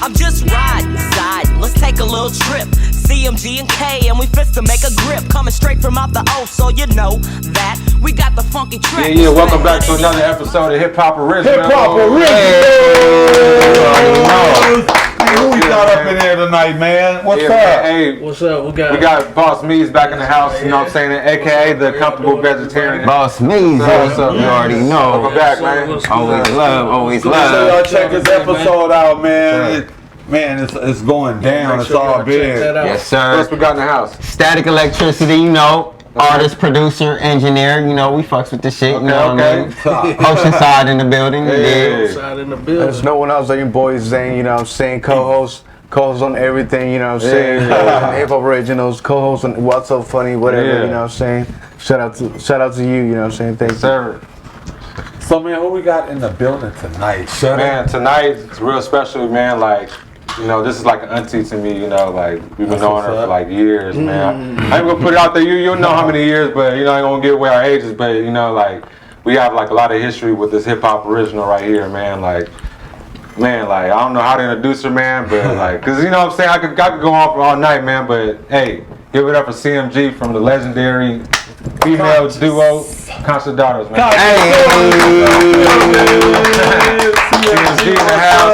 I'm just riding, siding, let's take a little trip. CMG and K, and we fist to make a grip. Coming straight from out the O, so you know that we got the funky track. Yeah, welcome back to another episode of Hip Hop Original. Hip Hop Original! Hey, who we got up in there tonight, man? What's up? Hey, what's up? We got Boss Me's back in the house, you know what I'm saying? AKA the comfortable vegetarian. Boss Me's, what's up? You already know. Welcome back, man. Always love, always So love. y'all check this episode out, man. Man, it's going down. It's all big. Yes, sir. First we got in the house. Static Electricity, you know. Artist, producer, engineer, you know, we fucks with the shit, you know what I mean? Oceanside in the building, Oceanside in the building. There's no one else like your boy Zane, you know what I'm saying? Co-host on everything, you know what I'm saying? Hip Hop Originals, co-host on What's So Funny, whatever, you know what I'm saying? Shout out to you, you know what I'm saying? Thanks, sir. So, man, who we got in the building tonight? Man, tonight it's real special, man. Like, you know, this is like an auntie to me, you know, like, we've been knowing her for like years, man. I ain't gonna put it out there, you know how many years, but, you know, I ain't gonna give away our ages, but, you know, like, we have like a lot of history with this Hip Hop Original right here, man. Like, I don't know how to introduce her, man, but like, cause you know what I'm saying, I could go on for all night, man, but hey, give it up for CMG from the legendary female duo, Constant Daughters, man. Hey! CMG in the house.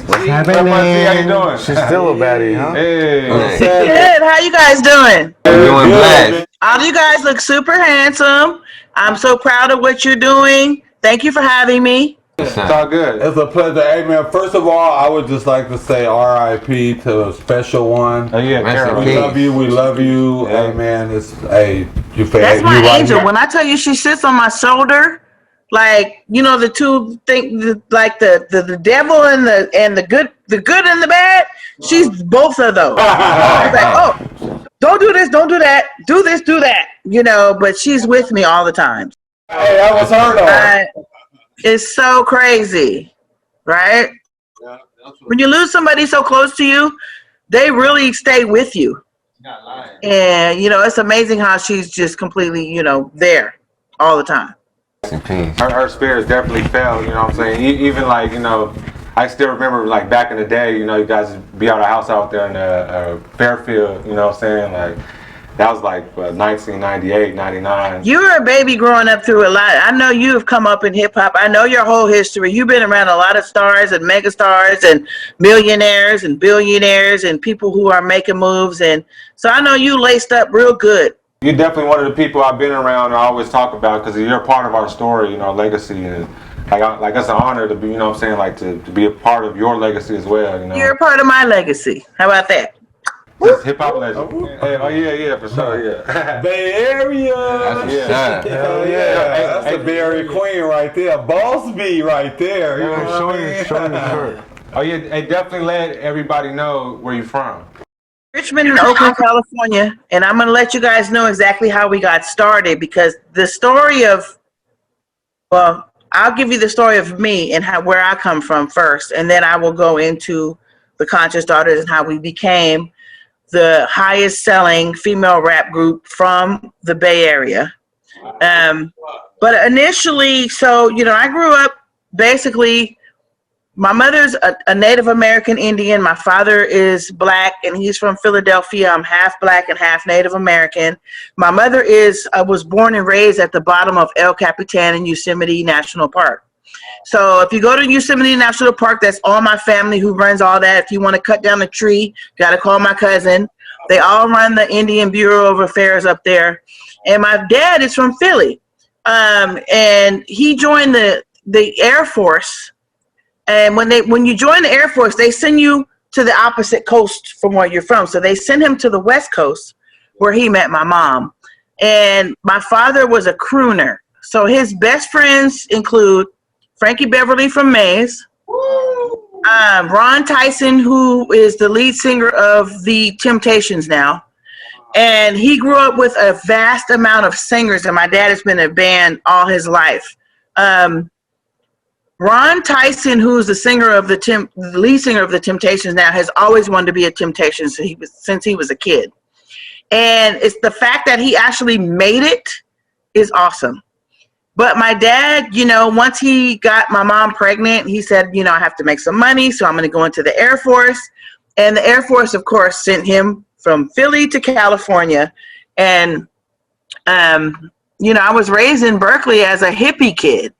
What's happening? How you doing? She's still a baddie, huh? Hey. Good. How you guys doing? Doing blessed. All you guys look super handsome. I'm so proud of what you're doing. Thank you for having me. It's all good. It's a pleasure. Hey, man, first of all, I would just like to say R.I.P. to a special one. Oh, yeah, Carla. We love you. Yeah. Hey, man, you That's my angel. When I tell you she sits on my shoulder, like, you know, the two things, like the devil and the good and the bad, she's both of those. It's like, oh, don't do this, don't do that, do this, do that, you know, but she's with me all the time. Hey, that was her though. It's so crazy, right? Yeah, when you lose somebody so close to you, they really stay with you. And, you know, it's amazing how she's just completely, you know, there all the time. Her spirit definitely fell, you know what I'm saying? Even like, you know, I still remember like back in the day, you know, you guys be out of house out there in Fairfield, you know what I'm saying? Like, that was like 1998, 99. You were a baby growing up through a lot. I know you have come up in hip hop. I know your whole history. You've been around a lot of stars and mega stars and millionaires and billionaires and people who are making moves. And so I know you laced up real good. You're definitely one of the people I've been around and I always talk about because you're a part of our story, you know, legacy. And like it's an honor to be, you know what I'm saying, like to be a part of your legacy as well, you know. You're a part of my legacy. How about that? Just hip hop legend. Hey, oh yeah, for sure, yeah. Bay Area. Hell yeah. That's the Bay Area queen right there. Boss B right there. You know what I mean? Sure. Oh yeah, hey, definitely let everybody know where you're from. Richmond and Oakland, California, and I'm going to let you guys know exactly how we got started because the story of, well, I'll give you the story of me and where I come from first, and then I will go into the Conscious Daughters and how we became the highest selling female rap group from the Bay Area. But initially, so, you know, I grew up basically, my mother's a Native American Indian. My father is black and he's from Philadelphia. I'm half black and half Native American. My mother was born and raised at the bottom of El Capitan in Yosemite National Park. So if you go to Yosemite National Park, that's all my family who runs all that. If you want to cut down a tree, you got to call my cousin. They all run the Indian Bureau of Affairs up there. And my dad is from Philly. And he joined the Air Force. And when you join the Air Force, they send you to the opposite coast from where you're from. So they sent him to the West Coast where he met my mom. And my father was a crooner. So his best friends include Frankie Beverly from Maze, Ron Tyson, who is the lead singer of the Temptations now. And he grew up with a vast amount of singers, and my dad has been in a band all his life. Ron Tyson, who's the lead singer of the Temptations now, has always wanted to be a Temptation since he was a kid. And it's the fact that he actually made it is awesome. But my dad, you know, once he got my mom pregnant, he said, you know, I have to make some money, so I'm going to go into the Air Force. And the Air Force, of course, sent him from Philly to California. And, you know, I was raised in Berkeley as a hippie kid.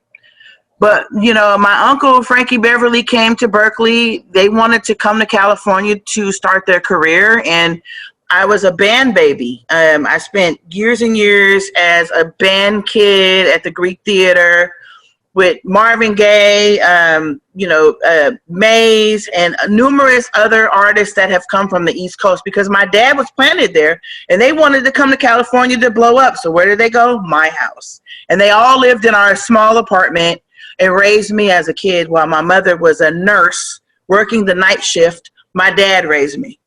But, you know, my uncle, Frankie Beverly, came to Berkeley. They wanted to come to California to start their career. And I was a band baby. I spent years and years as a band kid at the Greek Theater with Marvin Gaye, you know, Mays, and numerous other artists that have come from the East Coast, because my dad was planted there and they wanted to come to California to blow up. So where did they go? My house. And they all lived in our small apartment and raised me as a kid while my mother was a nurse working the night shift. My dad raised me.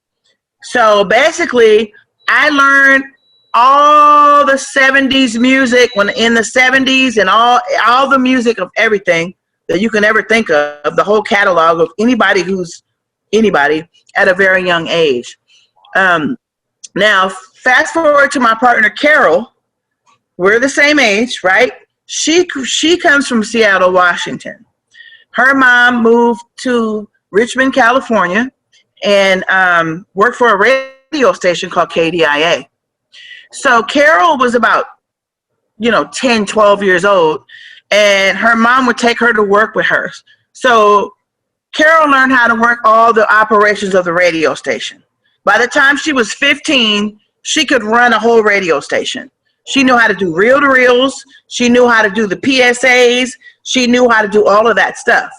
So basically, I learned all the 70s music when in the 70s, and all the music of everything that you can ever think of, the whole catalog of anybody who's anybody at a very young age. Now, fast forward to my partner, Carol. We're the same age, right? She comes from Seattle, Washington. Her mom moved to Richmond, California, and worked for a radio station called KDIA. So Carol was about, you know, 10, 12 years old, and her mom would take her to work with her. So Carol learned how to work all the operations of the radio station. By the time she was 15, she could run a whole radio station. She knew how to do reel-to-reels. She knew how to do the PSAs. She knew how to do all of that stuff.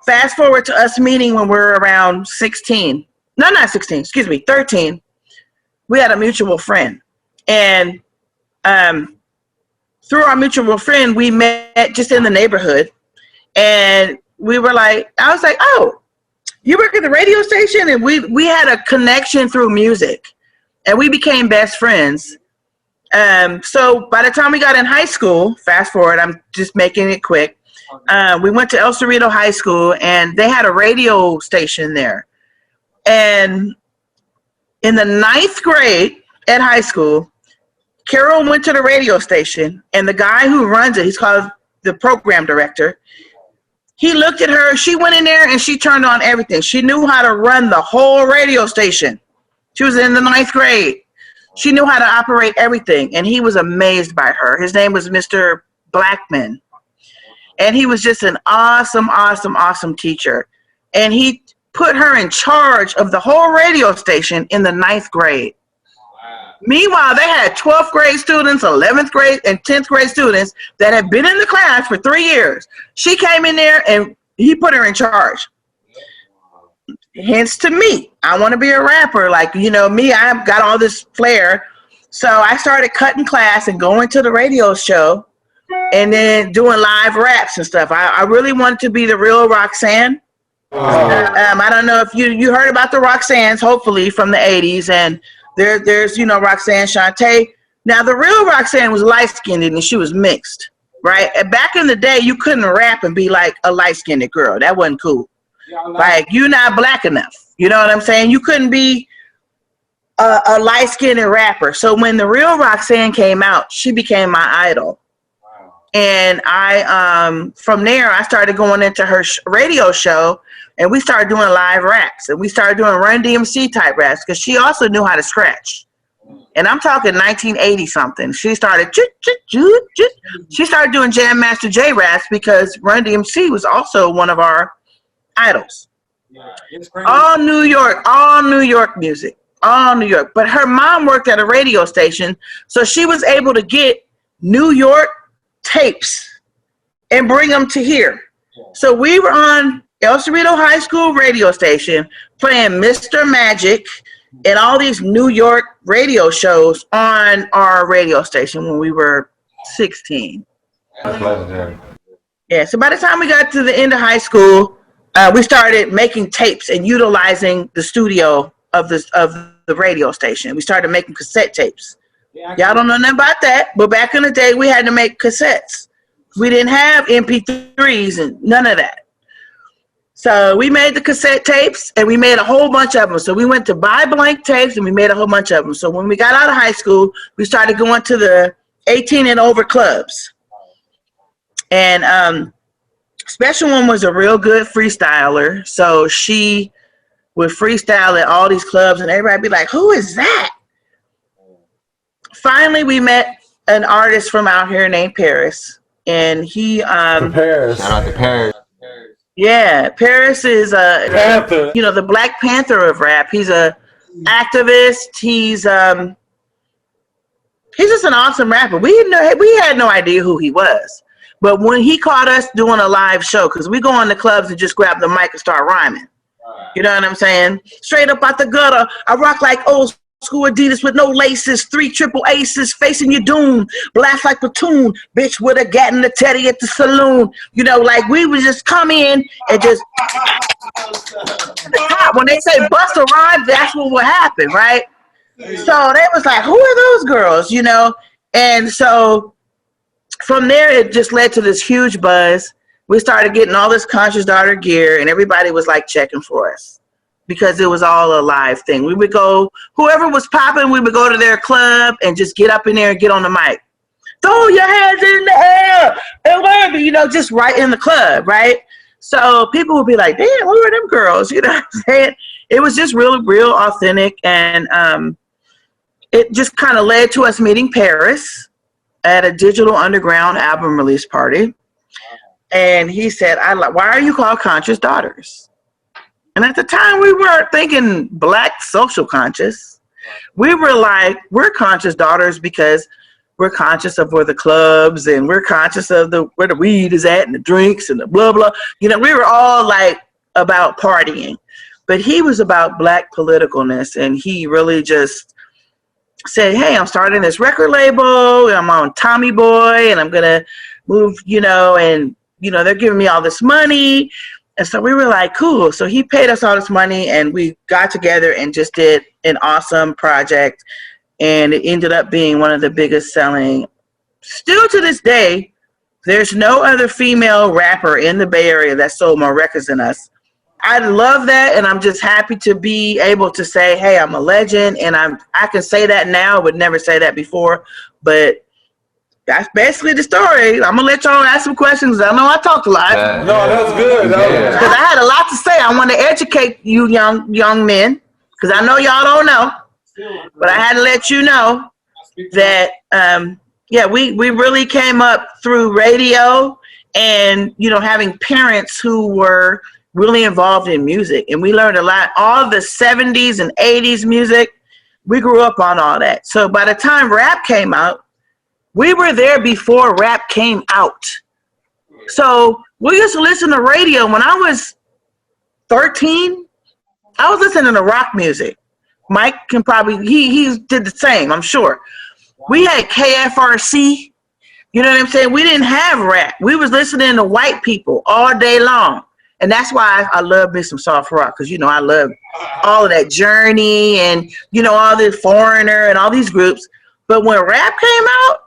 Fast forward to us meeting when we were around 16. No, not 16, excuse me, 13. We had a mutual friend. And through our mutual friend, we met just in the neighborhood. And we were like, I was like, oh, you work at the radio station? And we had a connection through music. And we became best friends. So by the time we got in high school, fast forward, I'm just making it quick. We went to El Cerrito High School, and they had a radio station there. And in the 9th grade at high school, Carol went to the radio station, and the guy who runs it, he's called the program director, he looked at her, she went in there, and she turned on everything. She knew how to run the whole radio station. She was in the 9th grade. She knew how to operate everything, and he was amazed by her. His name was Mr. Blackman. And he was just an awesome, awesome, awesome teacher. And he put her in charge of the whole radio station in the 9th grade. Wow. Meanwhile, they had 12th grade students, 11th grade, and 10th grade students that had been in the class for 3 years. She came in there, and he put her in charge. Hence to me, I want to be a rapper. Like, you know, me, I've got all this flair. So I started cutting class and going to the radio show and then doing live raps and stuff. I really wanted to be the real Roxanne. I don't know if you heard about the Roxannes, hopefully, from the 80s. And there's, you know, Roxanne Shante. Now, the real Roxanne was light-skinned and she was mixed, right? And back in the day, you couldn't rap and be like a light-skinned girl. That wasn't cool. Like, you're not black enough. You know what I'm saying? You couldn't be a light-skinned rapper. So when the real Roxanne came out, she became my idol. Wow. And I, from there, I started going into her radio show, and we started doing live raps. And we started doing Run DMC type raps, because she also knew how to scratch. And I'm talking 1980-something. She started, she started doing Jam Master J raps, because Run DMC was also one of our idols. Yeah, all New York music, all New York. But her mom worked at a radio station, so she was able to get New York tapes and bring them to here. Yeah. So we were on El Cerrito High School radio station playing Mr. Magic and all these New York radio shows on our radio station when we were 16. That's legendary. Yeah, so by the time we got to the end of high school, we started making tapes and utilizing the studio of the radio station. We started making cassette tapes. Yeah, y'all don't know nothing about that, but back in the day, we had to make cassettes. We didn't have MP3s and none of that. So we made the cassette tapes, and we made a whole bunch of them. So we went to buy blank tapes, and we made a whole bunch of them. So when we got out of high school, we started going to the 18 and over clubs. And Special One was a real good freestyler. So she would freestyle at all these clubs, and everybody would be like, who is that? Finally, we met an artist from out here named Paris. And he Paris. Shout out to Paris. Yeah, Paris is Panther. you know, the Black Panther of rap. He's a activist. He's just an awesome rapper. We had no idea who he was. But when he caught us doing a live show, because we go in the clubs and just grab the mic and start rhyming. You know what I'm saying? Straight up out the gutter. I rock like old school Adidas with no laces, 3 triple aces, facing your doom, blast like platoon, bitch with a gat and a teddy at the saloon. You know, like we would just come in and just the top. When they say bust a rhyme, that's what would happen, right? So they was like, who are those girls? You know? And so from there, it just led to this huge buzz. We started getting all this Conscious Daughter gear, and everybody was like checking for us, because it was all a live thing. We would go, whoever was popping, we would go to their club and just get up in there and get on the mic. Throw your hands in the air and whatever, you know, just right in the club, right? So people would be like, damn, who are them girls? You know what I'm saying? It was just real authentic. And it just kind of led to us meeting Paris at a Digital Underground album release party. And he said, why are you called Conscious Daughters? And at the time, we weren't thinking Black social conscious. We were like, we're conscious daughters because we're conscious of where the clubs, and we're conscious of where the weed is at and the drinks and the blah, blah. You know, we were all like about partying. But he was about Black politicalness, and he really just said, hey, I'm starting this record label. I'm on Tommy Boy, and I'm going to move, you know, and, you know, they're giving me all this money. And so we were like, cool. So he paid us all this money, and we got together and just did an awesome project. And it ended up being one of the biggest selling. Still to this day, there's no other female rapper in the Bay Area that sold more records than us. I love that, and I'm just happy to be able to say, hey, I'm a legend, and I can say that now. I would never say that before, but that's basically the story. I'm gonna let y'all ask some questions. I know I talked a lot. No, that's good. Because I had a lot to say. I want to educate you young men, because I know y'all don't know, but I had to let you know that we really came up through radio, and you know, having parents who were really involved in music, and we learned a lot. All the 70s and 80s music, we grew up on all that. So by the time rap came out, we were there before rap came out. So we used to listen to radio. When I was 13, I was listening to rock music. Mike can probably, he did the same, I'm sure. We had KFRC. You know what I'm saying? We didn't have rap. We was listening to white people all day long. And that's why I love me some soft rock, because, you know, I love all of that Journey and, you know, all this Foreigner and all these groups. But when rap came out,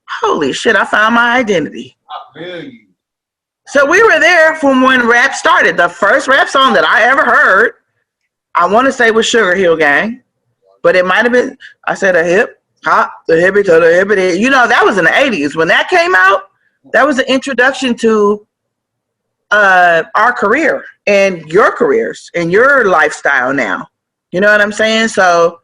holy shit, I found my identity. So we were there from when rap started. The first rap song that I ever heard, I want to say was Sugar Hill Gang, but it might have been, I said a hip, hop, the hippie to the hippity. You know, that was in the 80s. When that came out, that was the introduction to our career and your careers and your lifestyle now. You know what I'm saying? So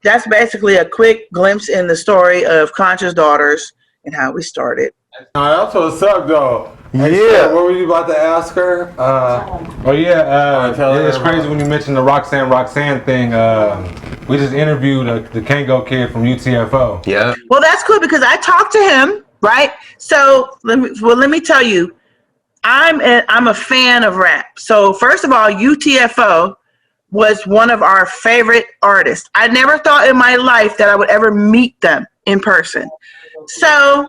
that's basically a quick glimpse in the story of Conscious Daughters and how we started. That's what's up, though. Hey, Yeah. so what were you about to ask her? It's crazy when you mentioned the Roxanne thing. We just interviewed the Kango kid from UTFO. Yeah. Well, that's cool because I talked to him, right? So let me tell you, I'm a fan of rap. So first of all, UTFO was one of our favorite artists. I never thought in my life that I would ever meet them in person. So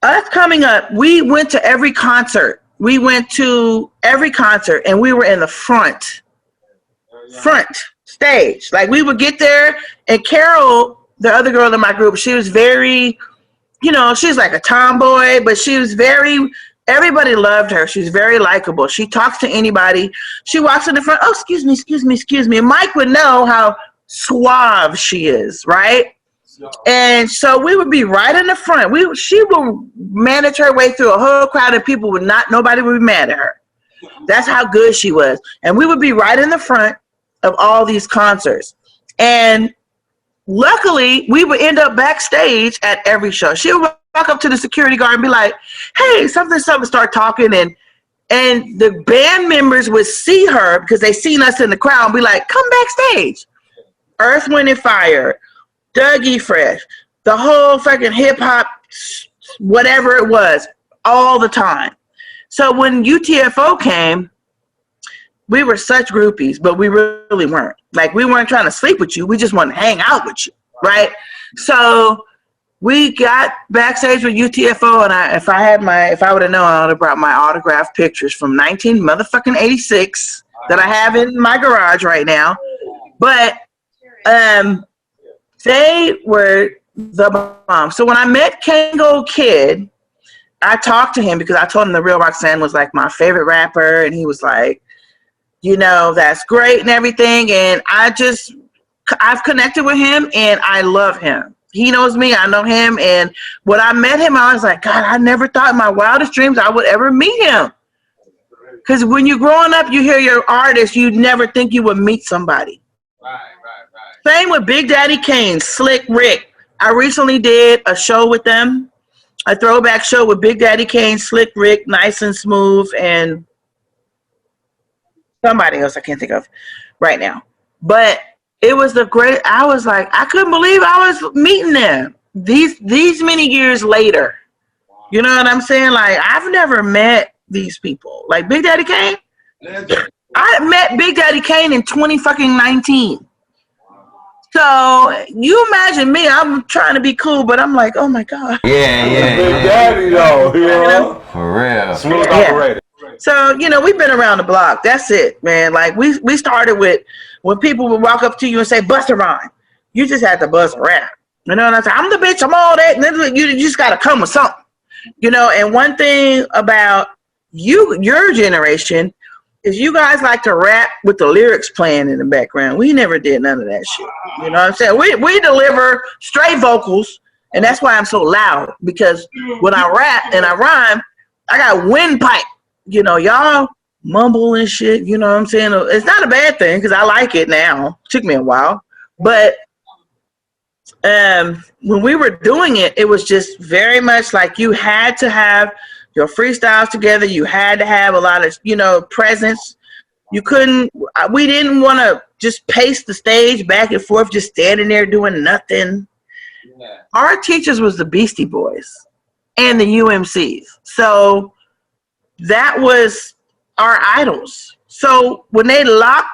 us coming up, we went to every concert. We went to every concert, and we were in the front stage. Like, we would get there, and Carol, the other girl in my group, she was very, you know, she's like a tomboy, but she was everybody loved her. She's very likable. She talks to anybody. She walks in the front, oh, excuse me. And Mike would know how suave she is, right? And so we would be right in the front. She would manage her way through a whole crowd of people nobody would be mad at her. That's how good she was. And we would be right in the front of all these concerts. And luckily, we would end up backstage at every show. She would walk up to the security guard and be like, hey, something, start talking. And the band members would see her because they seen us in the crowd and be like, come backstage. Earth, Wind, and Fire, Dougie Fresh, the whole fucking hip-hop, whatever it was, all the time. So when UTFO came, we were such groupies, but we really weren't. Like, we weren't trying to sleep with you. We just wanted to hang out with you, right? So we got backstage with UTFO, and if I would have known, I would have brought my autographed pictures from 1986 that I have in my garage right now. But they were the bomb. So when I met Kango Kid, I talked to him because I told him The Real Roxanne was like my favorite rapper, and he was like, you know, that's great and everything. And I've connected with him, and I love him. He knows me, I know him. And when I met him, I was like, God, I never thought in my wildest dreams I would ever meet him. Because when you're growing up, you hear your artist, you'd never think you would meet somebody. Right. Same with Big Daddy Kane, Slick Rick. I recently did a show with them, a throwback show with Big Daddy Kane, Slick Rick, Nice and Smooth, and somebody else I can't think of right now. But it was I was like, I couldn't believe I was meeting them these many years later. You know what I'm saying? Like, I've never met these people. Like Big Daddy Kane. I met Big Daddy Kane in 2019. So you imagine me, I'm trying to be cool, but I'm like, oh my God. Yeah. Big Daddy though, you know? For real. Smooth operator. So, you know, we've been around the block. That's it, man. Like, we started with when people would walk up to you and say, bust a rhyme. You just had to bust a rap. You know what I'm saying? I'm the bitch, I'm all that. And then you just got to come with something. You know, and one thing about your generation, is you guys like to rap with the lyrics playing in the background. We never did none of that shit. You know what I'm saying? We deliver straight vocals, and that's why I'm so loud. Because when I rap and I rhyme, I got windpipe. You know, y'all mumble and shit. You know what I'm saying? It's not a bad thing because I like it now. Took me a while. But when we were doing it, it was just very much like you had to have your freestyles together. You had to have a lot of, you know, presence. We didn't want to just pace the stage back and forth, just standing there doing nothing. Yeah. Our teachers was the Beastie Boys and the UMCs. So that was our idols. So when they lock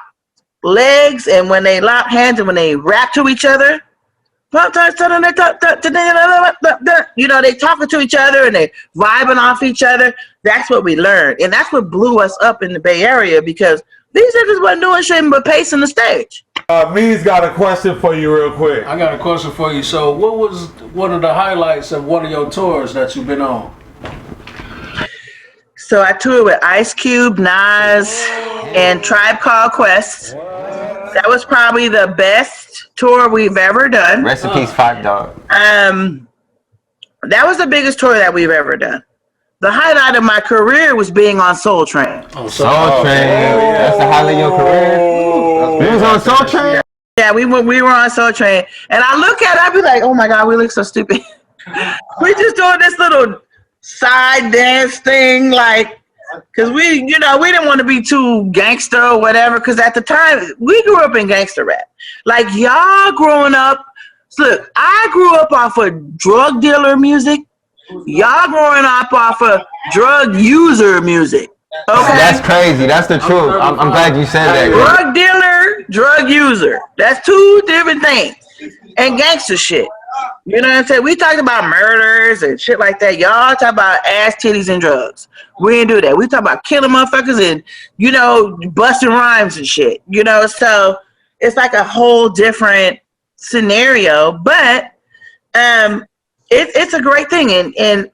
legs and when they lock hands and when they rap to each other, you know, they talking to each other and they vibing off each other. That's what we learned. And that's what blew us up in the Bay Area because these niggas wasn't doing shit but pacing the stage. Me's got a question for you real quick. I got a question for you. So what was one of the highlights of one of your tours that you've been on? So I toured with Ice Cube, Nas, and Tribe Called Quest. That was probably the best tour we've ever done. Rest in peace, 5 Dog. That was the biggest tour that we've ever done. The highlight of my career was being on Soul Train. Oh, Soul Train. That's the highlight of your career? You was on Soul Train? Yeah, we were on Soul Train. And I look at it, I be like, oh my God, we look so stupid. We just doing this little side dance thing, like, because we didn't want to be too gangster or whatever, because at the time, we grew up in gangster rap. Like, y'all growing up, look, I grew up off of drug dealer music. Y'all growing up off of drug user music. Okay? That's crazy. That's the truth. I'm glad you said that. Drug dealer, drug user. That's two different things. And gangster shit. You know what I'm saying? We talked about murders and shit like that. Y'all talk about ass, titties, and drugs. We didn't do that. We talk about killing motherfuckers and, you know, busting rhymes and shit. You know, so it's like a whole different scenario. But it's a great thing. And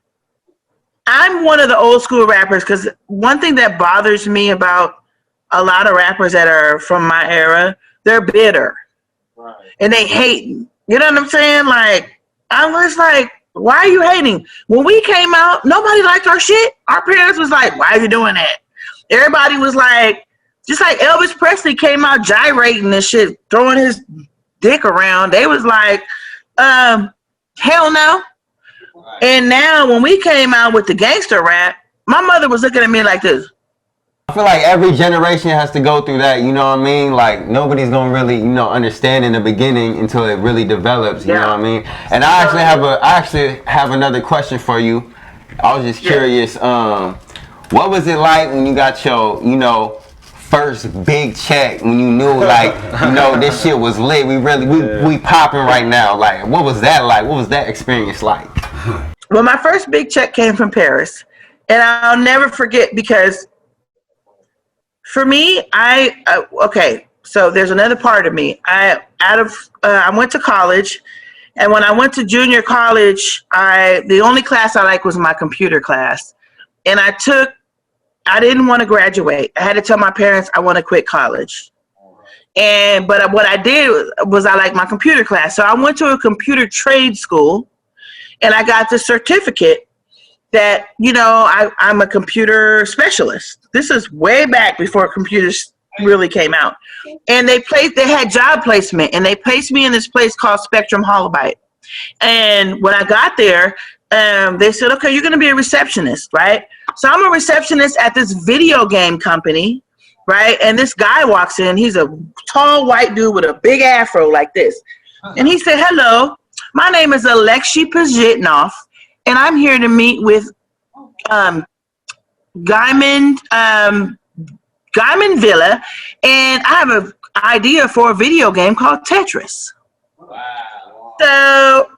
I'm one of the old school rappers because one thing that bothers me about a lot of rappers that are from my era, they're bitter. Right. And they hate. You know what I'm saying? Like, I was like, why are you hating? When we came out, nobody liked our shit. Our parents was like, why are you doing that? Everybody was like, just like Elvis Presley came out gyrating and shit, throwing his dick around. They was like, hell no. And now when we came out with the gangster rap, my mother was looking at me like this. I feel like every generation has to go through that, you know what I mean? Like, nobody's gonna really, understand in the beginning until it really develops, you know what I mean? And I actually have another question for you. I was just curious, what was it like when you got your, first big check, when you knew, like, this shit was lit, we popping right now? Like, what was that like? What was that experience like? Well, my first big check came from Paris, and I'll never forget because for me, okay, so there's another part of me. I went to college, and when I went to junior college, the only class I liked was my computer class, and I didn't want to graduate. I had to tell my parents I want to quit college, but what I did was I liked my computer class, so I went to a computer trade school, and I got the certificate that, I'm a computer specialist. This is way back before computers really came out. And they had job placement, and they placed me in this place called Spectrum Holobyte. And when I got there, they said, okay, you're going to be a receptionist, right? So I'm a receptionist at this video game company, right? And this guy walks in. He's a tall white dude with a big afro like this. And he said, hello, my name is Alexei Pazhitnov, and I'm here to meet with Guyman Villa, and I have an idea for a video game called Tetris. Wow. So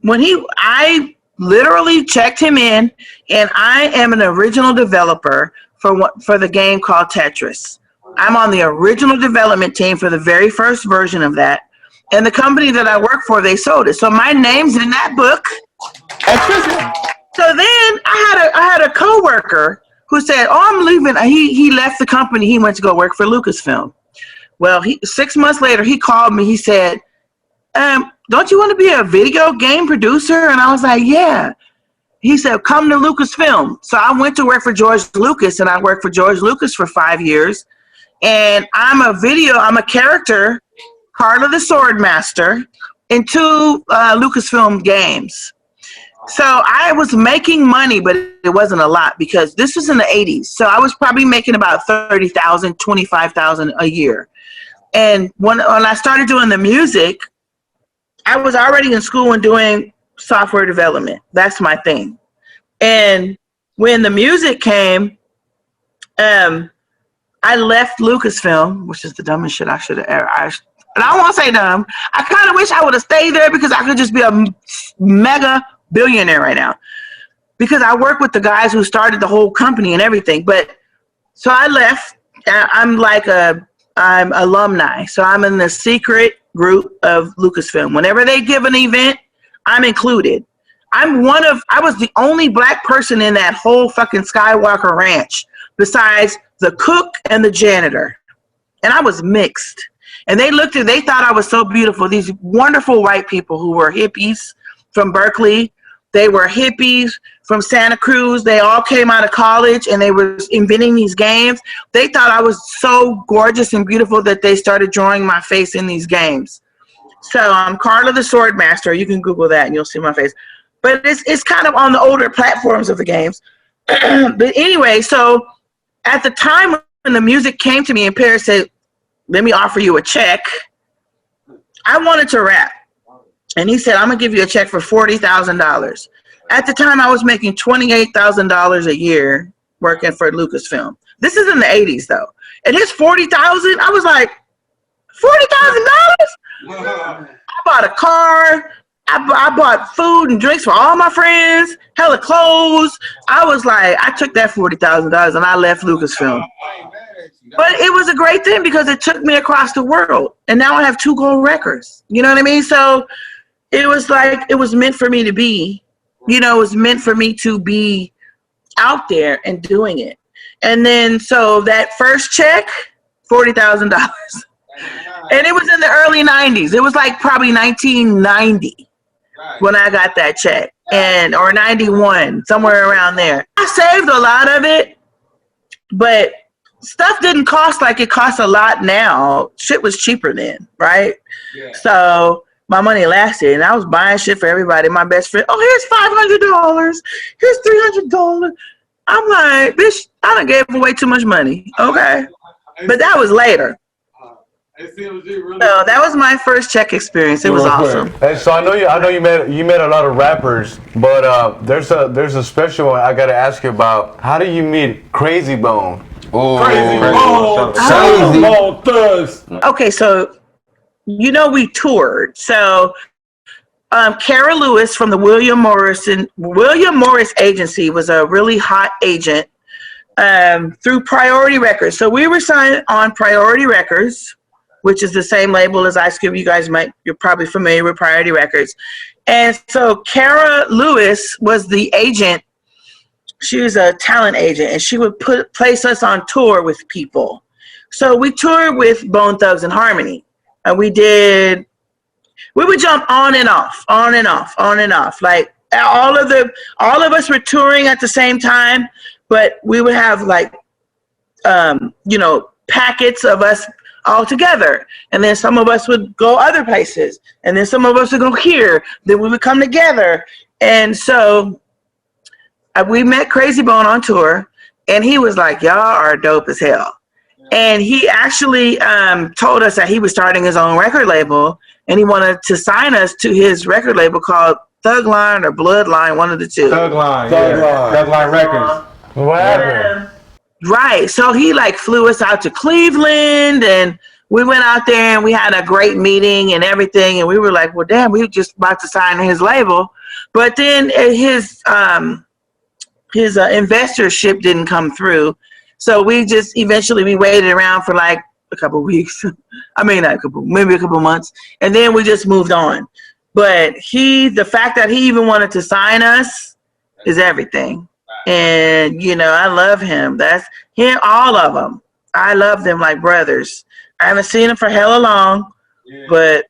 I literally checked him in, and I am an original developer for the game called Tetris. I'm on the original development team for the very first version of that, and the company that I work for, they sold it. So my name's in that book. So then I had a coworker who said, "Oh, I'm leaving." He left the company. He went to go work for Lucasfilm. Well, 6 months later, he called me. He said, "Don't you want to be a video game producer?" And I was like, "Yeah." He said, "Come to Lucasfilm." So I went to work for George Lucas, and I worked for George Lucas for 5 years. And I'm a character, Carla the Swordmaster, in 2 Lucasfilm games. So I was making money, but it wasn't a lot because this was in the 80s. So I was probably making about $30,000, $25,000 a year. And when I started doing the music, I was already in school and doing software development. That's my thing. And when the music came, I left Lucasfilm, which is the dumbest shit I should have ever. And I don't want to say dumb. I kind of wish I would have stayed there because I could just be a mega billionaire right now, because I work with the guys who started the whole company and everything. But so I left. I'm alumni, so I'm in the secret group of Lucasfilm. Whenever they give an event, I'm included. I was the only black person in that whole fucking Skywalker Ranch besides the cook and the janitor, and I was mixed. And they thought I was so beautiful. These wonderful white people who were hippies from Berkeley. They were hippies from Santa Cruz. They all came out of college, and they were inventing these games. They thought I was so gorgeous and beautiful that they started drawing my face in these games. So I'm Carla the Swordmaster. You can Google that, and you'll see my face. But it's kind of on the older platforms of the games. But anyway, so at the time when the music came to me and Paris said, "Let me offer you a check," I wanted to rap. And he said, "I'm going to give you a check for $40,000. At the time, I was making $28,000 a year working for Lucasfilm. This is in the 80s, though. And his $40,000, I was like, $40,000? I bought a car. I bought food and drinks for all my friends, hella clothes. I was like, I took that $40,000 and I left Lucasfilm. But it was a great thing because it took me across the world. And now I have 2 gold records. You know what I mean? So it was like, it was meant for me to be, it was meant for me to be out there and doing it. And then, so that first check, $40,000. And it was in the early 90s. It was like probably 1990 when I got that check, or 91, somewhere around there. I saved a lot of it, but stuff didn't cost like it costs a lot now. Shit was cheaper then, right? Yeah. So my money lasted, and I was buying shit for everybody. My best friend, oh, here's $500. Here's $300. I'm like, bitch, I done gave away too much money. Okay. But that was later. So that was my first check experience. It was awesome. Hey, so I know you met a lot of rappers, but there's a special one I gotta ask you about. How do you meet Crazy Bone? Crazy Bone Thugs. Okay, so we toured. So Kara Lewis from the William Morris agency was a really hot agent through Priority Records. So we were signed on Priority Records, which is the same label as Ice Cube. You guys you're probably familiar with Priority Records. And so Kara Lewis was the agent. She was a talent agent, and she would place us on tour with people. So we toured with Bone Thugs and Harmony. And we would jump on and off. Like all of us were touring at the same time, but we would have like, packets of us all together. And then some of us would go other places. And then some of us would go here. Then we would come together. And so we met Crazy Bone on tour, and he was like, y'all are dope as hell. And he actually told us that he was starting his own record label, and he wanted to sign us to his record label called Thug Line or Bloodline, one of the two. Thug Line Records. What happened? Right. So he like flew us out to Cleveland, and we went out there and we had a great meeting and everything. And we were like, well, damn, we were just about to sign his label. But then his investorship didn't come through. So we waited around for like a couple of weeks. Maybe a couple of months. And then we just moved on. But the fact that he even wanted to sign us is everything. And, I love him. That's him, all of them. I love them like brothers. I haven't seen them for hella long, but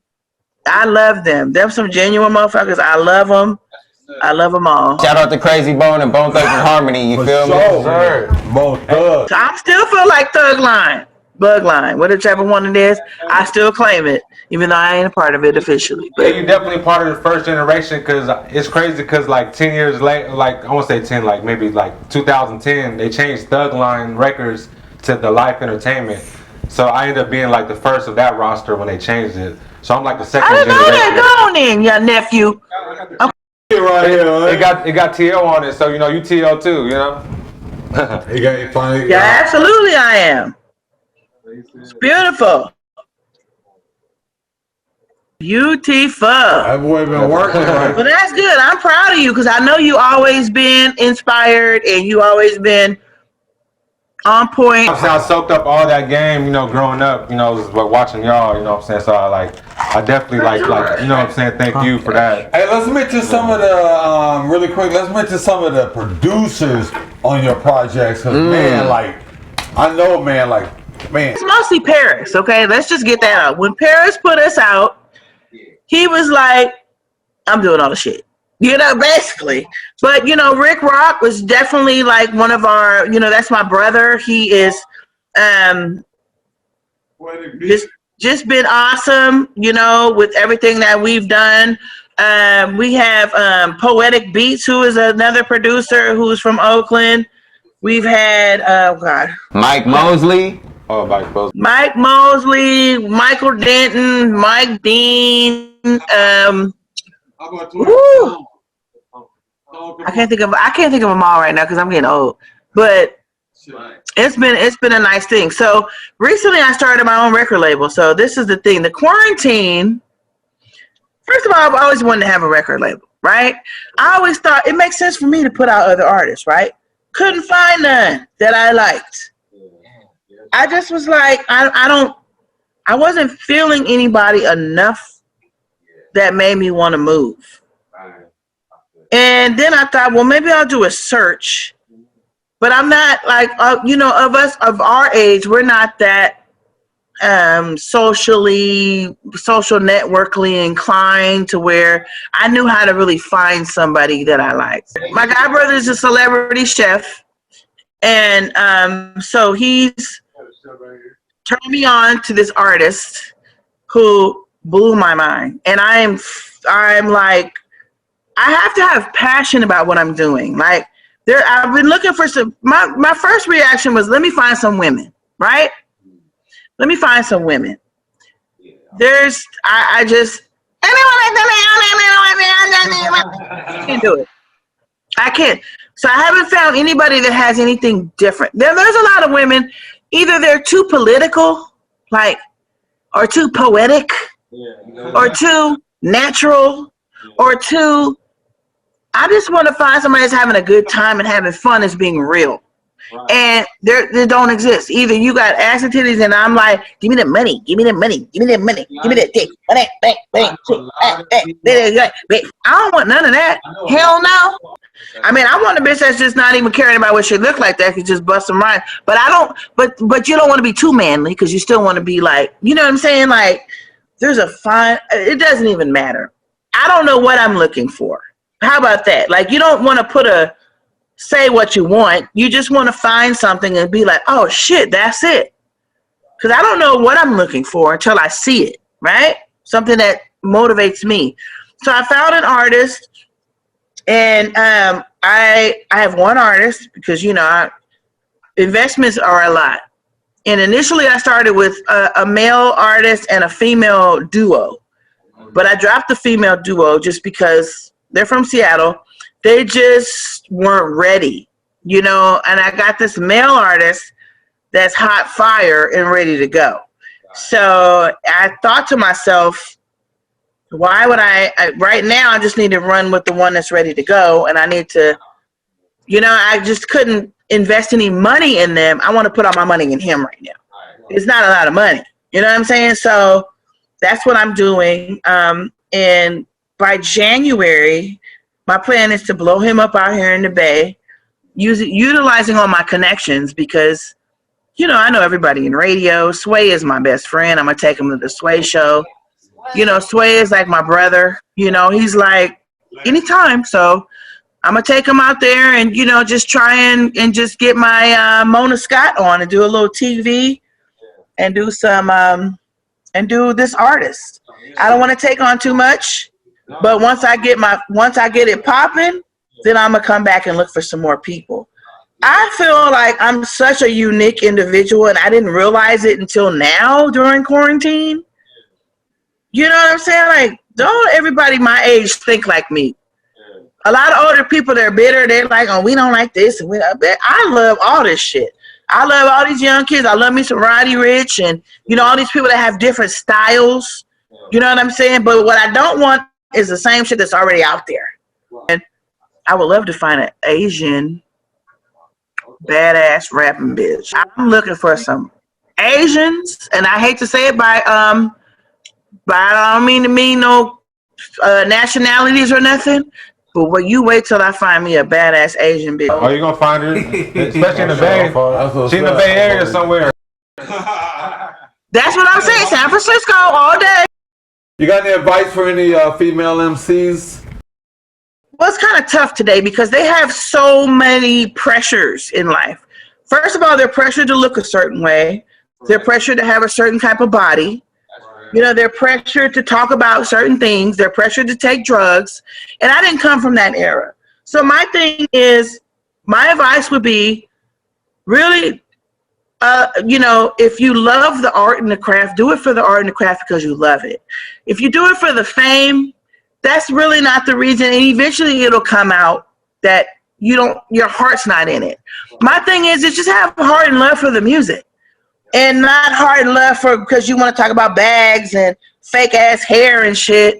I love them. They're some genuine motherfuckers. I love them. I love them all. Shout out to Crazy Bone and Bone Thugs and Harmony. You feel me? Sure. Bone Thugs. So I still feel like Thug Line, Bug Line, whichever one it is. I still claim it, even though I ain't a part of it officially. But yeah, you're definitely part of the first generation, because it's crazy because like 10 years later, like I won't say 10, like maybe like 2010, they changed Thug Line Records to the Life Entertainment. So I ended up being like the first of that roster when they changed it. So I'm like the second generation. I didn't know that. Go on in, your nephew. Right here, right? It got TL on it, so you TL too, Yeah, absolutely I am. It's beautiful. Beautiful. That boy been working, right? Well, that's good. I'm proud of you, because I know you always been inspired and you always been on point. I soaked up all that game, growing up, watching y'all, So I definitely thank you for that. Hey, let's mention some of the, really quick, producers on your projects. Cause man. It's mostly Paris, okay? Let's just get that out. When Paris put us out, he was like, I'm doing all the shit. Basically. But, Rick Rock was definitely like one of our, that's my brother. He is just been awesome, with everything that we've done. We have Poetic Beats, who is another producer who's from Oakland. We've had, Mike Mosley. Oh, Mike Mosley. Mike Mosley, Michael Denton, Mike Dean. I can't think of them all right now because I'm getting old. But it's been a nice thing. So recently I started my own record label. So this is the thing. The quarantine. First of all, I've always wanted to have a record label, right? I always thought it makes sense for me to put out other artists, right? Couldn't find none that I liked. I just was like, I wasn't feeling anybody enough that made me want to move. And then I thought, well, maybe I'll do a search. But I'm not like, of us of our age, we're not that social networkly inclined to where I knew how to really find somebody that I liked. My guy brother is a celebrity chef, and so he's turned me on to this artist who blew my mind. And I'm like, I have to have passion about what I'm doing. Like, I've been looking for some. My first reaction was, let me find some women, right? Let me find some women. I can't do it. I can't. So I haven't found anybody that has anything different. There's a lot of women, either they're too political, like, or too poetic, or too natural, or too, I just want to find somebody that's having a good time and having fun as being real. Right. And they don't exist. Either you got ass and titties, and I'm like, give me the money, give me the money, give me the money, give me that dick. I don't want none of that. Hell no. I mean, I want a bitch that's just not even caring about what she look like, that could just bust some rhymes. But I don't. But you don't want to be too manly, because you still want to be like, you know what I'm saying? Like, there's a fine. It doesn't even matter. I don't know what I'm looking for. How about that? Like, you don't want to say what you want. You just want to find something and be like, oh shit, that's it. Because I don't know what I'm looking for until I see it, right? Something that motivates me. So I found an artist, and I have one artist, because, you know, investments are a lot. And initially I started with a male artist and a female duo. But I dropped the female duo just because they're from Seattle. They just weren't ready, you know, and I got this male artist that's hot fire and ready to go. So I thought to myself, why would I right now, I just need to run with the one that's ready to go, and I need to, you know, I just couldn't invest any money in them. I want to put all my money in him right now. It's not a lot of money, you know what I'm saying? So that's what I'm doing. And by January, my plan is to blow him up out here in the Bay, utilizing all my connections, because, you know, I know everybody in radio. Sway is my best friend. I'm going to take him to the Sway show. You know, Sway is like my brother. You know, he's like, anytime. So I'm going to take him out there and, you know, just try and just get my Mona Scott on and do a little TV and do some, and do this artist. I don't want to take on too much. But once I get it popping, then I'm gonna come back and look for some more people. I feel like I'm such a unique individual, and I didn't realize it until now during quarantine. You know what I'm saying? Like, don't everybody my age think like me. A lot of older people, they're bitter. They're like, oh, we don't like this. And I love all this shit. I love all these young kids. I love me some Roddy Ricch, and, you know, all these people that have different styles. You know what I'm saying? But what I don't want is the same shit that's already out there. And I would love to find an Asian badass rapping bitch. I'm looking for some Asians, and I hate to say it, but I don't mean to mean no nationalities or nothing. But when you wait till I find me a badass Asian bitch. Oh, you gonna find her, especially in the Bay. She in the Bay Area somewhere. That's what I'm saying. San Francisco all day. You got any advice for any female MCs? Well, it's kind of tough today because they have so many pressures in life. First of all, they're pressured to look a certain way. They're pressured to have a certain type of body. You know, they're pressured to talk about certain things. They're pressured to take drugs. And I didn't come from that era. So my thing is, my advice would be really, you know, if you love the art and the craft, do it for the art and the craft because you love it. If you do it for the fame, that's really not the reason. And eventually it'll come out that your heart's not in it. My thing is just have heart and love for the music. And not heart and love because you want to talk about bags and fake ass hair and shit.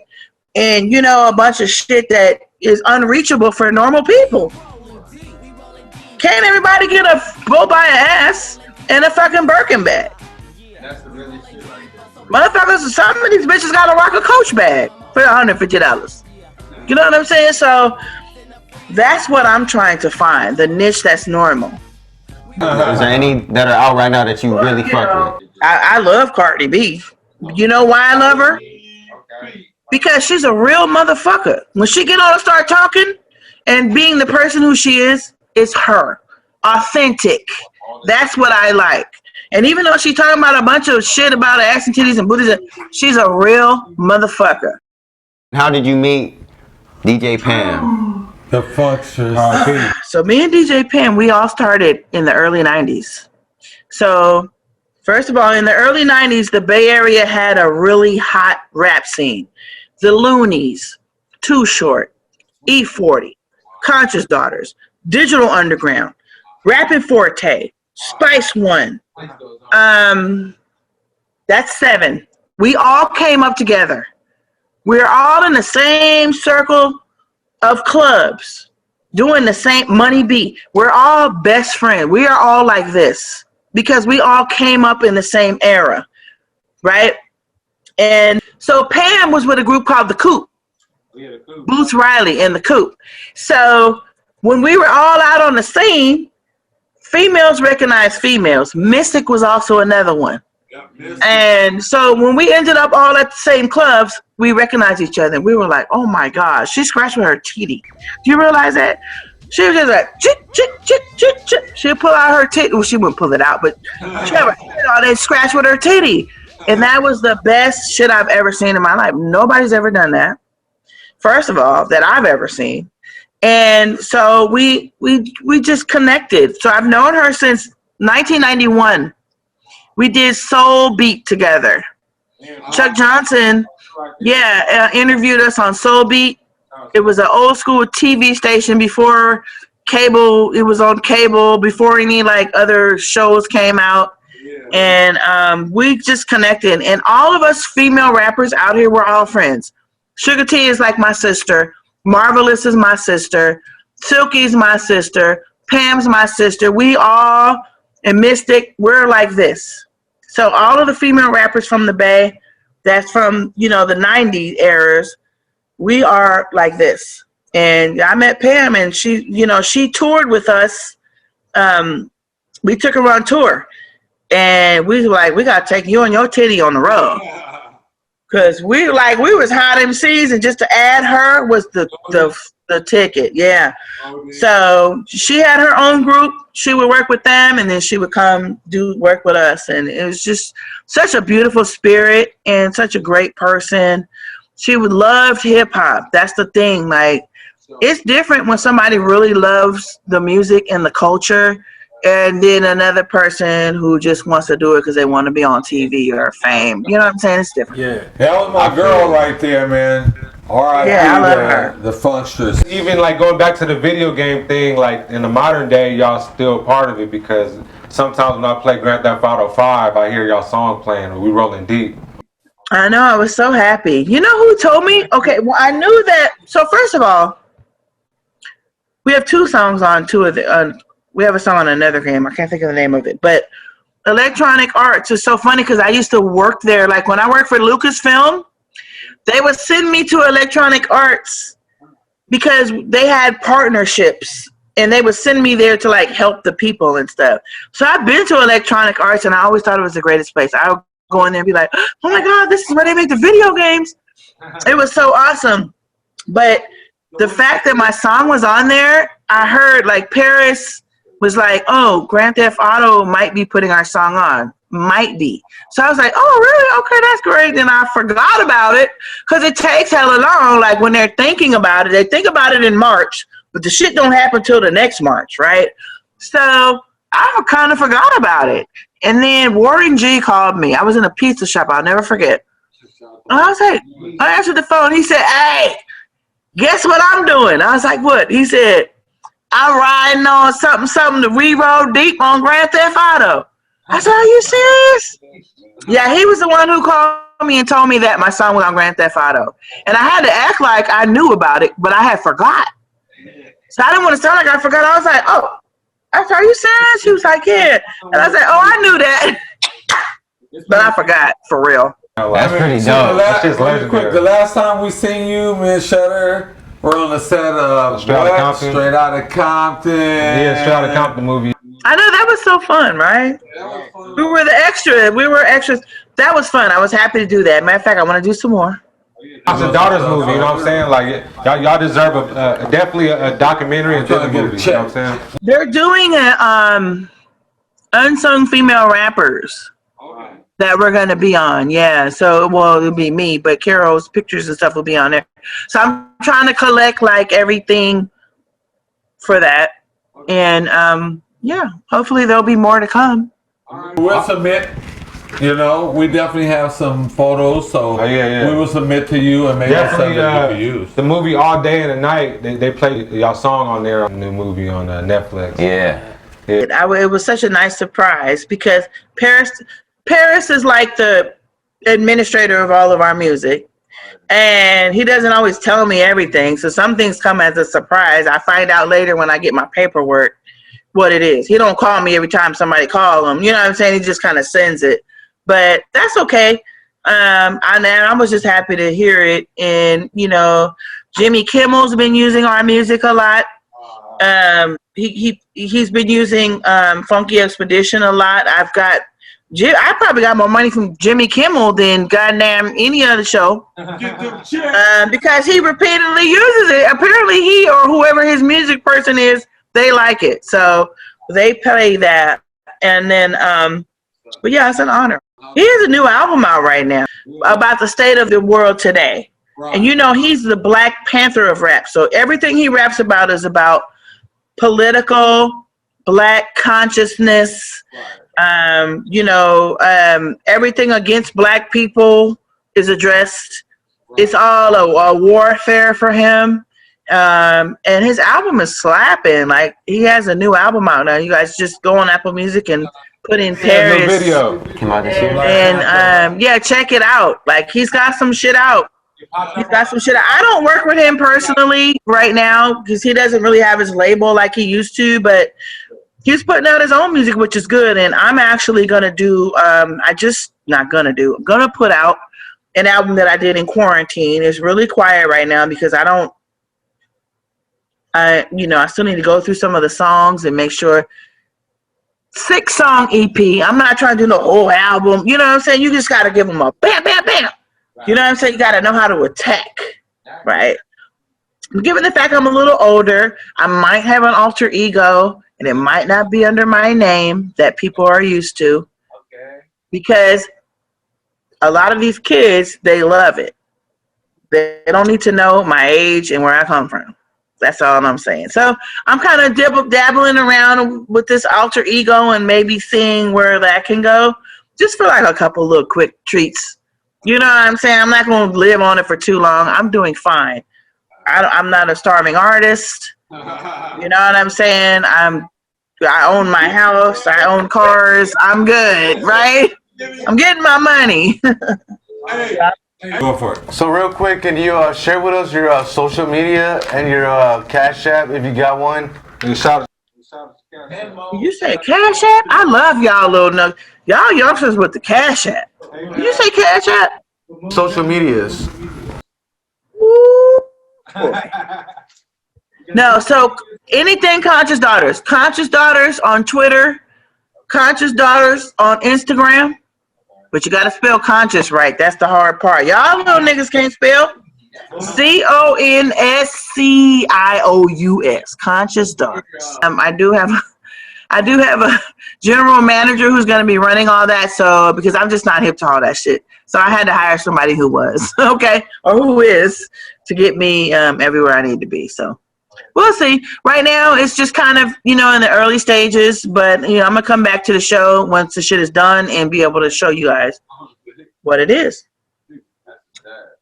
And, you know, a bunch of shit that is unreachable for normal people. Can't everybody get go buy an ass and a fucking Birkin bag? That's the really shit right there. Motherfuckers, some of these bitches gotta rock a Coach bag for $150. You know what I'm saying? So that's what I'm trying to find, the niche that's normal. Is there any that are out right now that you really fuck with? I love Cardi B. You know why I love her? Because she's a real motherfucker. When she get on and start talking and being the person who she is, it's her. Authentic. That's what I like. And even though she's talking about a bunch of shit about her ass and titties and booties, she's a real motherfucker. How did you meet DJ Pam? The Funksters. So me and DJ Pam, we all started in the early 90s. So first of all, in the early 90s, the Bay Area had a really hot rap scene. The Loonies, Too Short, E40, Conscious Daughters, Digital Underground, Rappin' Forte, Spice One. That's 7. We all came up together. We're all in the same circle of clubs, doing the same Money B. We're all best friends. We are all like this because we all came up in the same era, right? And so Pam was with a group called The Coop. Boots Riley and The Coop. So when we were all out on the scene, females recognized females. Mystic was also another one. And so when we ended up all at the same clubs, we recognized each other. And we were like, oh my gosh, she scratched with her titty. Do you realize that? She was just like, chit, chit, chit, chit, chit. She'd pull out her titty. Well, she wouldn't pull it out, but she had her head on and scratch with her titty. And that was the best shit I've ever seen in my life. Nobody's ever done that. First of all, that I've ever seen. And so we just connected. So I've known her since 1991. We did Soul Beat together. Chuck Johnson, interviewed us on Soul Beat. It was an old school TV station before cable. It was on cable before any like other shows came out. And we just connected. And all of us female rappers out here were all friends. Sugar T is like my sister. Marvelous is my sister. Silky's my sister. Pam's my sister. We all, and Mystic, we're like this. So all of the female rappers from the Bay, that's from, the 90s eras, we are like this. And I met Pam and she toured with us. We took her on tour. And we were like, we got to take you and your titty on the road. Because we was hot MCs, and just to add her was the ticket. Yeah. So she had her own group. She would work with them, and then she would come work with us. And it was just such a beautiful spirit and such a great person. She would love hip hop. That's the thing. Like, it's different when somebody really loves the music and the culture, and then another person who just wants to do it because they want to be on TV or fame. You know what I'm saying? It's different. Yeah. That was my girl right there, man. R.I.P. Yeah, I love her. The Funksters. Even like going back to the video game thing, like in the modern day, y'all still part of it because sometimes when I play Grand Theft Auto 5, I hear y'all song playing and we rolling deep. I know. I was so happy. You know who told me? Okay, well, I knew that. So first of all, we have 2 songs on 2 of the. We have a song on another game. I can't think of the name of it. But Electronic Arts is so funny because I used to work there. Like when I worked for Lucasfilm, they would send me to Electronic Arts because they had partnerships. And they would send me there to like help the people and stuff. So I've been to Electronic Arts and I always thought it was the greatest place. I would go in there and be like, oh my God, this is where they make the video games. It was so awesome. But the fact that my song was on there, I heard like Paris was like, oh, Grand Theft Auto might be putting our song on. Might be. So I was like, oh, really? Okay, that's great. Then I forgot about it because it takes hella long. Like when they're thinking about it, they think about it in March, but the shit don't happen till the next March, right? So I kind of forgot about it. And then Warren G called me. I was in a pizza shop. I'll never forget. And I was like, I answered the phone. He said, hey, guess what I'm doing? I was like, what? He said, I'm riding on something to re-roll deep on Grand Theft Auto. I said, are you serious? Yeah, he was the one who called me and told me that my song was on Grand Theft Auto. And I had to act like I knew about it, but I had forgot. So I didn't want to sound like I forgot. I was like, oh. I said, are you serious? He was like, yeah. And I was like, oh, I knew that. But I forgot, for real. That's pretty dope. That's just legendary. The last time we seen you, me and Shutter, we're on the set of Straight Outta Compton. Straight Outta Compton. Yeah, Straight Outta Compton movie. I know that was so fun, right? We were the extra. We were extras. That was fun. I was happy to do that. Matter of fact, I want to do some more. It's a daughter's movie, you know what I'm saying? Like y'all deserve definitely a documentary and then a movie. You know what I'm saying? They're doing a unsung female rappers that we're gonna be on. Yeah, so it'll be me, but Carol's pictures and stuff will be on there. So I'm trying to collect like everything for that, and yeah, hopefully there'll be more to come. We'll submit. You know, we definitely have some photos, so we will submit to you and maybe something you can use. The movie All Day and the Night, they played y'all song on there on the movie on Netflix. Yeah. It was such a nice surprise because Paris is like the administrator of all of our music, and he doesn't always tell me everything. So some things come as a surprise. I find out later when I get my paperwork what it is. He don't call me every time somebody calls him. You know what I'm saying? He just kind of sends it. But that's okay. I was just happy to hear it. And, you know, Jimmy Kimmel's been using our music a lot. He's been using Funky Expedition a lot. I probably got more money from Jimmy Kimmel than goddamn any other show. Because he repeatedly uses it. Apparently he or whoever his music person is, they like it. So they play that. And then, but yeah, it's an honor. He has a new album out right now about the state of the world today. Right. And you know, he's the Black Panther of rap. So everything he raps about is about political, Black consciousness. Right. Everything against Black people is addressed. Right. It's all a warfare for him. And his album is slapping. Like, he has a new album out now. You guys just go on Apple Music and put in Paris. No video. Came out this year. And check it out. Like, he's got some shit out. I don't work with him personally right now because he doesn't really have his label like he used to, but he's putting out his own music, which is good. And I'm actually gonna do I'm gonna put out an album that I did in quarantine. It's really quiet right now because I still need to go through some of the songs and make sure. 6-song EP. I'm not trying to do the whole album. You know what I'm saying? You just got to give them a bam, bam, bam. You know what I'm saying? You got to know how to attack, right? Given the fact I'm a little older, I might have an alter ego, and it might not be under my name that people are used to. Okay. Because a lot of these kids, they love it. They don't need to know my age and where I come from. That's all I'm saying. So I'm kind of dabbling around with this alter ego and maybe seeing where that can go, just for like a couple little quick treats. You know what I'm saying? I'm not going to live on it for too long. I'm doing fine. I'm not a starving artist. You know what I'm saying? I own my house. I own cars. I'm good, right? I'm getting my money. Go for it. So real quick, can you share with us your social media and your Cash App if you got one? You say Cash App? I love y'all little nuts. Y'all youngsters with the Cash App. Did you say Cash App? Social medias. Woo. No, so anything Conscious Daughters. Conscious Daughters on Twitter. Conscious Daughters on Instagram. But you got to spell conscious right. That's the hard part. Y'all little niggas can't spell. CONSCIOUS. Conscious Daughters. I do have a general manager who's going to be running all that. So because I'm just not hip to all that shit. So I had to hire somebody who was, okay, or who is, to get me everywhere I need to be. So we'll see. Right now, it's just kind of, in the early stages. But, I'm going to come back to the show once the shit is done and be able to show you guys what it is.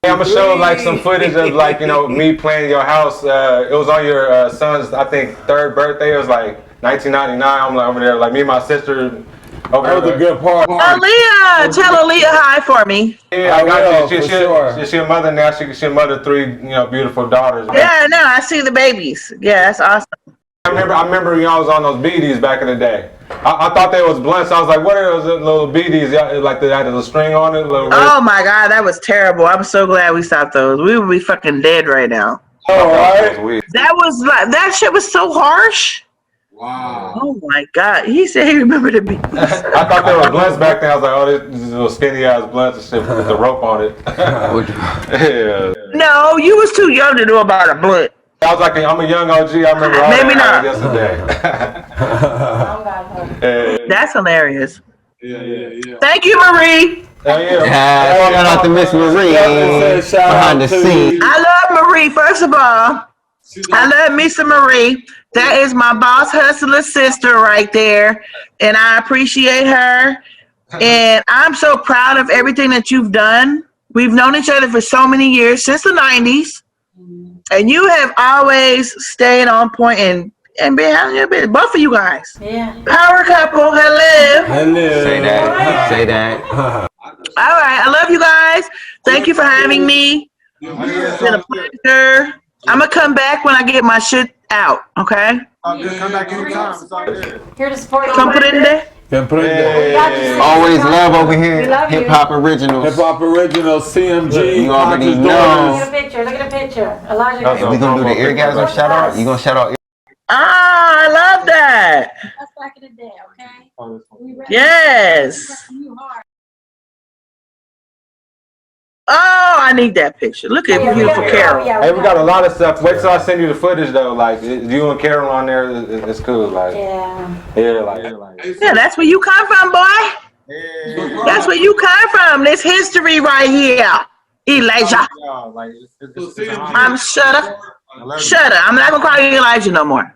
I'm going to show, like, some footage of, like, me playing your house. It was on your son's, I think, 3rd birthday. It was, like, 1999. I'm like, over there, like, me and my sister. That was a good part. Aaliyah, tell Aaliyah hi for me. Yeah, I got you. She's a mother now. She's a mother of 3, beautiful daughters. Yeah, no, I see the babies. Yeah, that's awesome. I remember I was on those BDs back in the day. I thought they was blunts. I was like, what are those little BDs? Like they had a string on it. Oh my God, that was terrible. I'm so glad we stopped those. We would be fucking dead right now. All right. That shit was so harsh. Wow. Oh my God. He said he remembered the beat. I thought they were blunts back then. I was like, oh, this little skinny ass blunts and shit with the rope on it. Yeah. No, you was too young to know about a blunt. I was like, I'm a young OG. I remember all Maybe that not. yesterday. That's hilarious. Yeah. Thank you, Marie. Shout out to Miss Marie behind the scenes. I love Marie. First of all, I love me some Marie. That is my boss hustler sister right there, and I appreciate her. And I'm so proud of everything that you've done. We've known each other for so many years, since the 90s, and you have always stayed on point and been having your business. Both of you guys. Yeah. Power couple. Hello. Say that. All right. I love you guys. Thank you for having me. It's been a pleasure. I'm going to come back when I get my shit out. Okay? Come back anytime. Here to support you. Come put it in there. Always love over We here. love you. Hip Hop Originals. Hip Hop Original, CMG. You already Conscious know. Daughters. Look at a picture. Elijah. And we gonna do the eargasm shout out? You gonna shout out? Ah, I love that. That's back in the day, okay? Yes. Oh, I need that picture. Look at beautiful Carol. Hey, we got a lot of stuff. Wait till I send you the footage though. Like you and Carol on there, it's cool. Like yeah, that's where you come from, boy. That's where you come from. This history right here, Elijah. I'm Shutter. I'm not gonna call you Elijah no more.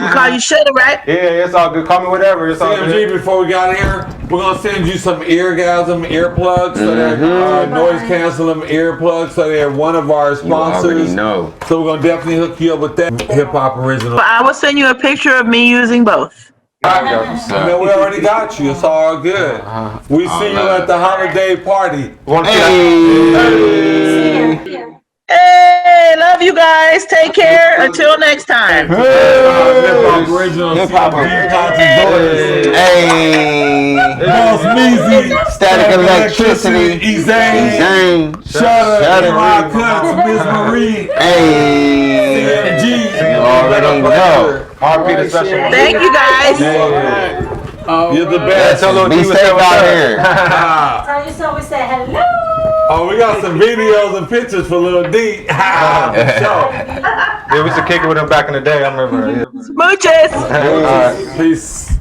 We call you Shutter, right? Yeah, it's all good. Call me whatever. It's all CMG, good. before we got here, we're gonna send you some earplugs, so they're noise canceling earplugs, so they're one of our sponsors. You already know. So we're gonna definitely hook you up with that Hip Hop Original. But I will send you a picture of me using both. Man, we already got you. It's all good. We see you at the holiday party. Hey, love you guys. Take care. Until next time. Hip Hop Original. Hip Hop Original. Hey. Boss Meezy. Static Electricity. Ezane. Shutter. My Kutz. Miss Marie. Hey. CMG. You already know. RP the special. Thank you guys. You're the best. Be safe out here. Tell your son we said hello. Oh, we got some videos and pictures for Lil D. Yeah, we used to kick it with him back in the day. I remember. Yeah. Smooches. Peace.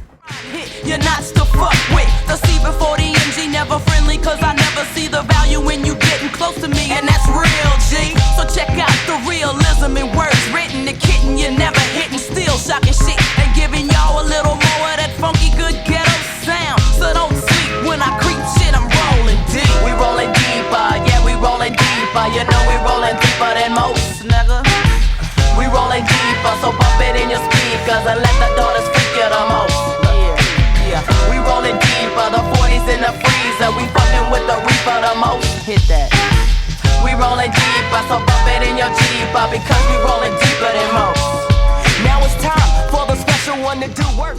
You're not to fuck with. The C before the MG, never friendly, cause I never see the value when you getting close to me, and that's real, G. So check out the realism in words written. The kitten you never hitting, still shocking shit and giving y'all a little more of that funky good ghetto sound. So don't sleep when I creep shit, I'm rolling deep. We rolling deeper, yeah, we rolling deeper. You know we rolling deeper than most, nigga. We rolling deeper, so bump it in your speakers and let the daughters freak you the most. We rolling deeper, the 40s in the freezer. We fucking with the reaper the most. Hit that. We rolling deeper, so bump it in your Jeeper, because we rolling deeper than most. Now it's time for the special one to do work.